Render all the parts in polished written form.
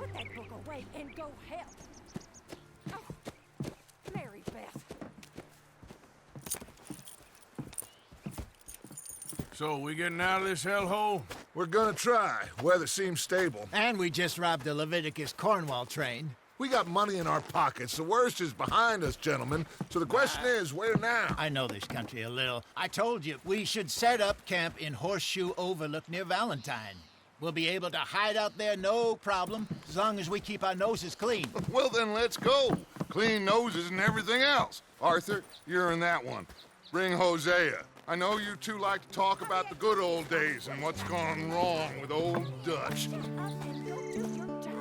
Put that book away and go help. Oh, Mary Beth. So, we getting out of this hellhole? We're gonna try. Weather seems stable. And we just robbed the Leviticus Cornwall train. We got money in our pockets. The worst is behind us, gentlemen. So the question is, where now? I know this country a little. I told you, we should set up camp in Horseshoe Overlook near Valentine. We'll be able to hide out there, no problem, as long as we keep our noses clean. Well, then let's go. Clean noses and everything else. Arthur, you're in that one. Bring Hosea. I know you two like to talk about the good old days and what's gone wrong with old Dutch. Shut up and go do your job.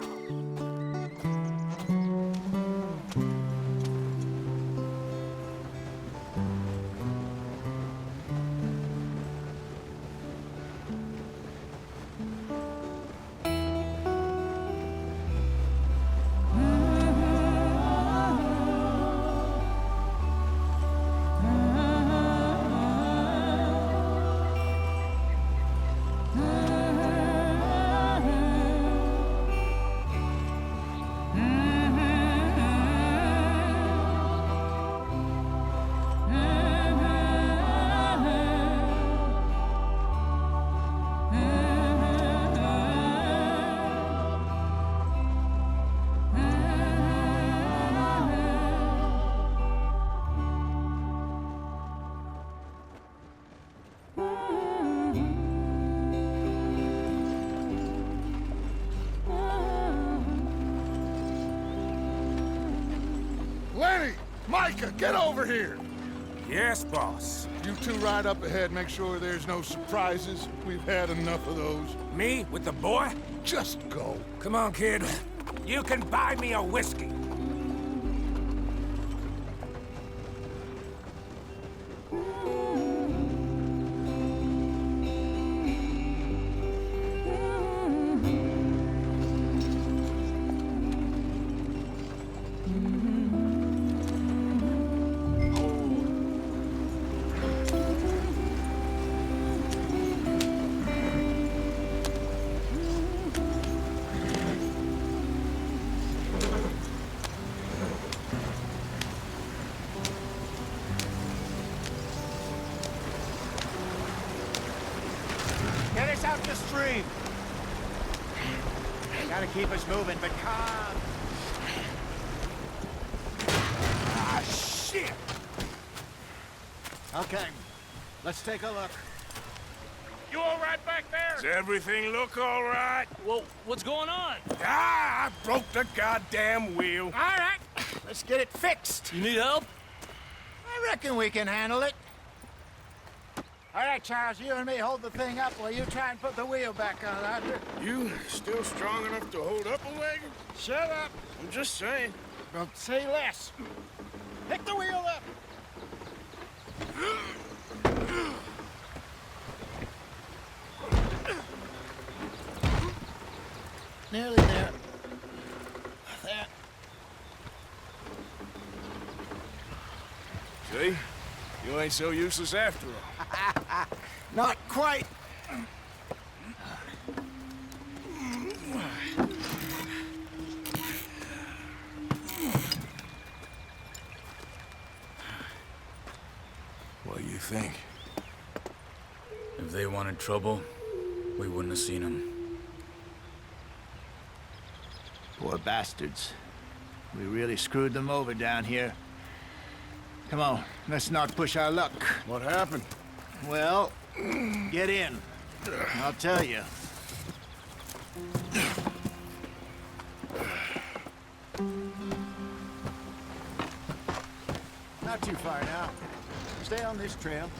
Lenny! Micah, get over here! Yes, boss. You two ride up ahead, make sure there's no surprises. We've had enough of those. Me with the boy? Just go. Come on, kid. You can buy me a whiskey. Get us out the stream. Gotta keep us moving, but calm. Ah, shit! Okay, let's take a look. You all right back there? Does everything look all right? Well, what's going on? Ah, I broke the goddamn wheel. All right, let's get it fixed. You need help? I reckon we can handle it. All right, Charles, you and me hold the thing up while you try and put the wheel back on, Arthur. You still strong enough to hold up a wagon? Shut up. I'm just saying. Don't say less. Pick the wheel up. Nearly there. There. See? You ain't so useless after all. Not quite. What do you think? If they wanted trouble, we wouldn't have seen them. Poor bastards. We really screwed them over down here. Come on, let's not push our luck. What happened? Well, get in. I'll tell you. Not too far now. Stay on this trail.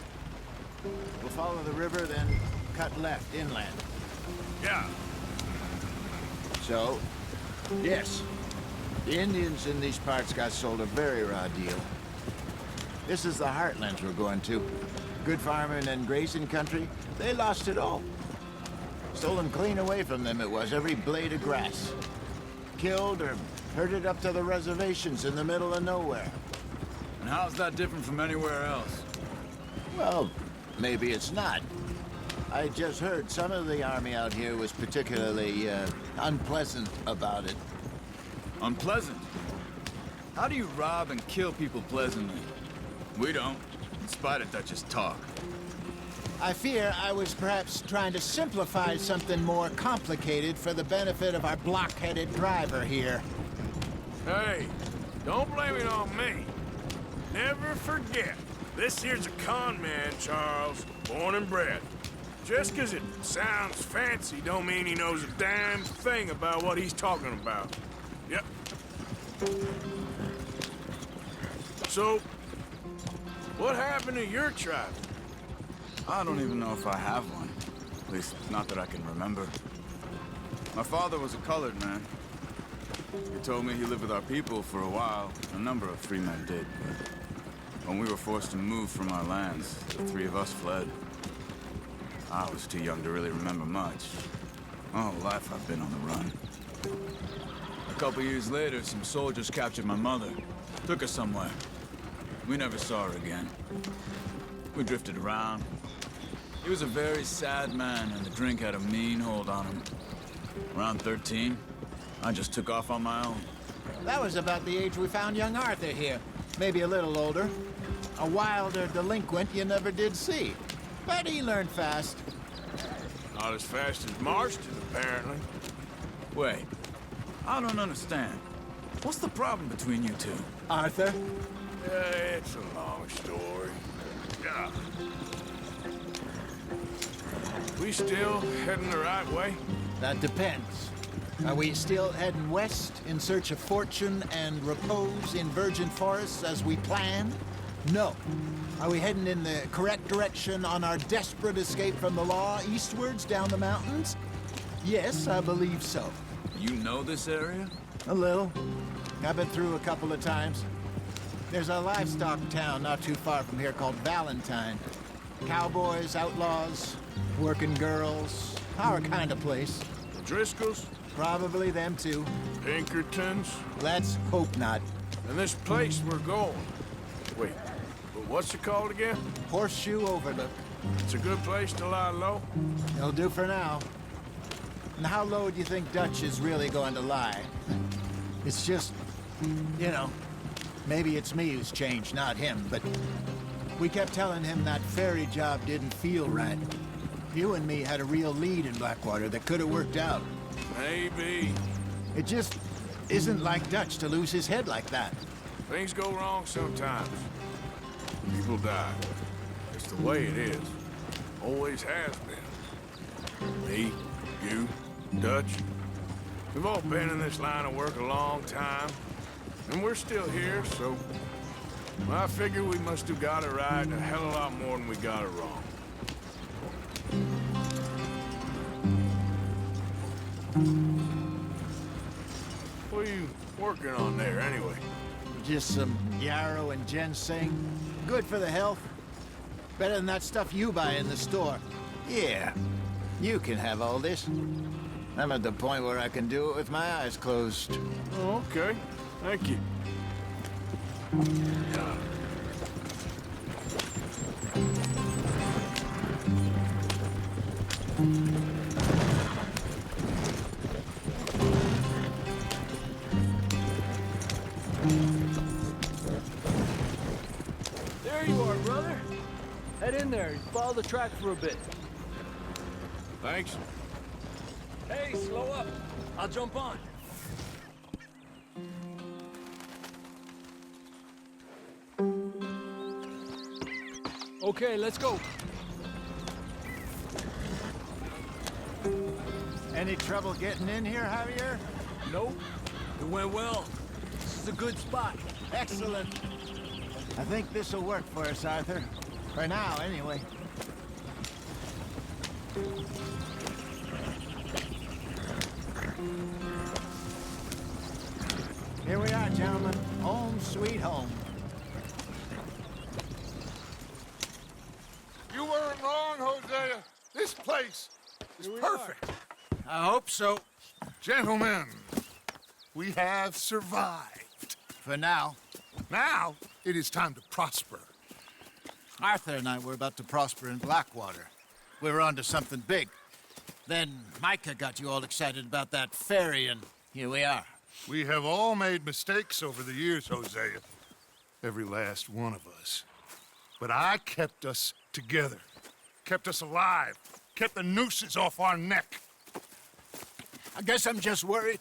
We'll follow the river, then cut left inland. Yeah. So, yes, the Indians in these parts got sold a very raw deal. This is the heartlands we're going to. Good farming and grazing country, they lost it all. Stolen clean away from them it was, every blade of grass. Killed or herded up to the reservations in the middle of nowhere. And how's that different from anywhere else? Well, maybe it's not. I just heard some of the army out here was particularly unpleasant about it. Unpleasant? How do you rob and kill people pleasantly? We don't, in spite of Dutch's talk. I fear I was perhaps trying to simplify something more complicated for the benefit of our block-headed driver here. Hey, don't blame it on me. Never forget, this here's a con man, Charles, born and bred. Just 'cause it sounds fancy don't mean he knows a damn thing about what he's talking about. Yep. So, what happened to your tribe? I don't even know if I have one. At least, not that I can remember. My father was a colored man. He told me he lived with our people for a while. A number of free men did, but when we were forced to move from our lands, the three of us fled. I was too young to really remember much. My whole life I've been on the run. A couple years later, some soldiers captured my mother. Took her somewhere. We never saw her again. We drifted around. He was a very sad man, and the drink had a mean hold on him. Around 13, I just took off on my own. That was about the age we found young Arthur here. Maybe a little older. A wilder delinquent you never did see. But he learned fast. Not as fast as Marston, apparently. Wait, I don't understand. What's the problem between you two? Arthur? It's a long story. Yeah. We still heading the right way? That depends. Are we still heading west in search of fortune and repose in virgin forests as we planned? No. Are we heading in the correct direction on our desperate escape from the law eastwards down the mountains? Yes, I believe so. You know this area? A little. I've been through a couple of times. There's a livestock town not too far from here called Valentine. Cowboys, outlaws, working girls, our kind of place. The Driscolls? Probably them too. Pinkertons? Let's hope not. And this place we're going. Wait, but what's it called again? Horseshoe Overlook. It's a good place to lie low? It'll do for now. And how low do you think Dutch is really going to lie? It's just, you know, maybe it's me who's changed, not him, but we kept telling him that ferry job didn't feel right. You and me had a real lead in Blackwater that could have worked out. Maybe. It just isn't like Dutch to lose his head like that. Things go wrong sometimes. People die. It's the way it is. Always has been. Me, you, Dutch. We've all been in this line of work a long time. And we're still here, so... I figure we must have got it right a hell of a lot more than we got it wrong. What are you working on there, anyway? Just some yarrow and ginseng. Good for the health. Better than that stuff you buy in the store. Yeah, you can have all this. I'm at the point where I can do it with my eyes closed. Oh, okay. Thank you. There you are, brother. Head in there and follow the track for a bit. Thanks. Hey, slow up. I'll jump on. Okay, let's go. Any trouble getting in here, Javier? Nope. It went well. This is a good spot. Excellent. I think this'll work for us, Arthur. For now, anyway. Here we are, gentlemen. Home sweet home. You weren't wrong, Hosea. This place is perfect. I hope so. Gentlemen, we have survived. For now. Now, it is time to prosper. Arthur and I were about to prosper in Blackwater. we were onto something big. Then Micah got you all excited about that ferry, and here we are. We have all made mistakes over the years, Hosea. Every last one of us. But I kept us together. Kept us alive. Kept the nooses off our neck. I guess I'm just worried.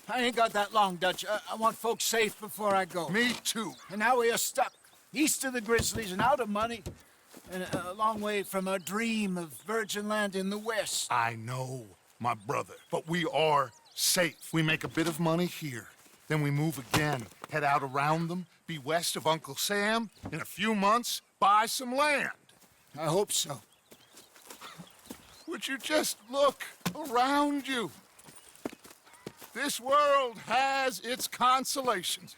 I ain't got that long, Dutch. I want folks safe before I go. Me too. And now we are stuck, east of the Grizzlies and out of money, and a long way from our dream of virgin land in the west. I know, my brother, but we are safe. We make a bit of money here, then we move again, head out around them, be west of Uncle Sam, in a few months, buy some land. I hope so. Would you just look around you? This world has its consolations.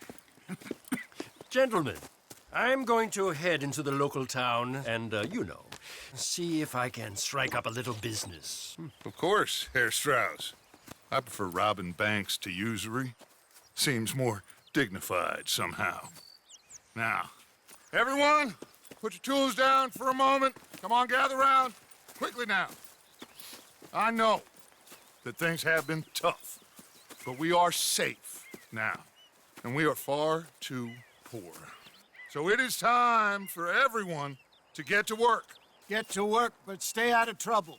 Gentlemen, I'm going to head into the local town and, see if I can strike up a little business. Of course, Herr Strauss. I prefer robbing banks to usury. Seems more dignified somehow. Now, everyone, put your tools down for a moment. Come on, gather round. Quickly now. I know that things have been tough, but we are safe now, and we are far too poor. So it is time for everyone to get to work. Get to work, but stay out of trouble.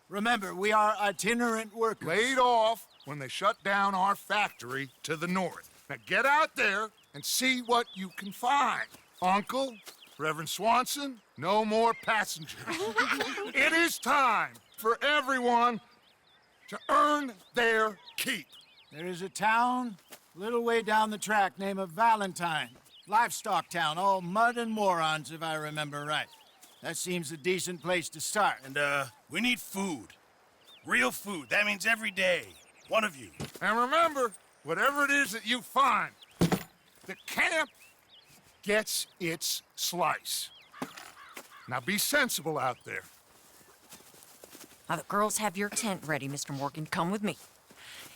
Remember, we are itinerant workers. Laid off when they shut down our factory to the north. Now get out there and see what you can find. Uncle, Reverend Swanson, no more passengers. It is time for everyone to earn their keep. There is a town a little way down the track named Valentine. Livestock town, all mud and morons, if I remember right. That seems a decent place to start. And, we need food. Real food. That means every day. One of you. And remember, whatever it is that you find, the camp gets its slice. Now be sensible out there. Now, the girls have your tent ready, Mr. Morgan. Come with me.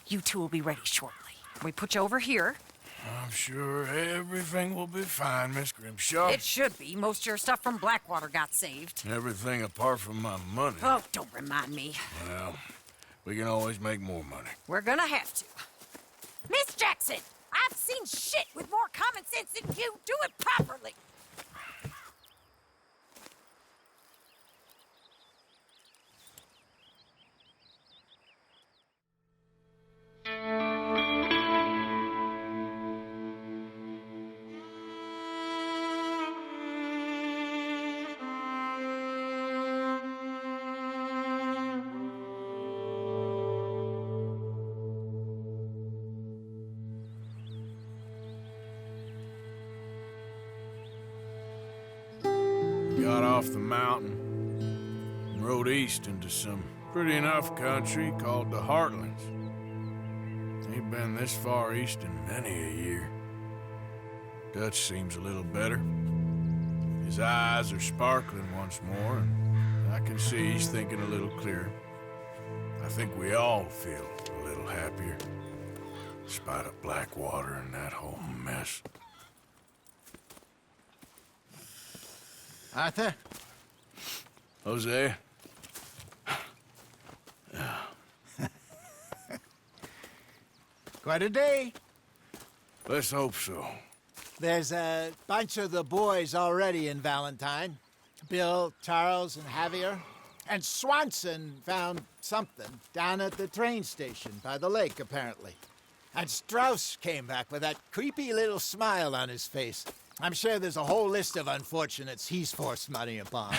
You two will be ready shortly. We put you over here. I'm sure everything will be fine, Miss Grimshaw. It should be. Most of your stuff from Blackwater got saved. Everything apart from my money. Oh, don't remind me. Well, we can always make more money. We're gonna have to. Miss Jackson, I've seen shit with more common sense than you. Do it properly. Got off the mountain and rode east into some pretty enough country called the Heartlands. Ain't been this far east in many a year. Dutch seems a little better. His eyes are sparkling once more, and I can see he's thinking a little clearer. I think we all feel a little happier, in spite of Blackwater and that whole mess. Arthur? Jose? Quite a day. Let's hope so. There's a bunch of the boys already in Valentine. Bill, Charles, and Javier. And Swanson found something down at the train station by the lake, apparently. And Strauss came back with that creepy little smile on his face. I'm sure there's a whole list of unfortunates he's forced money upon.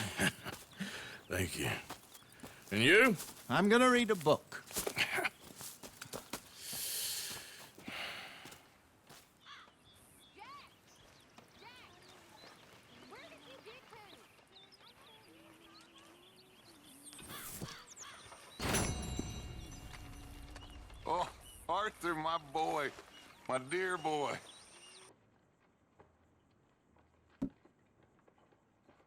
Thank you. And you? I'm gonna read a book. Oh, Arthur, my boy. My dear boy.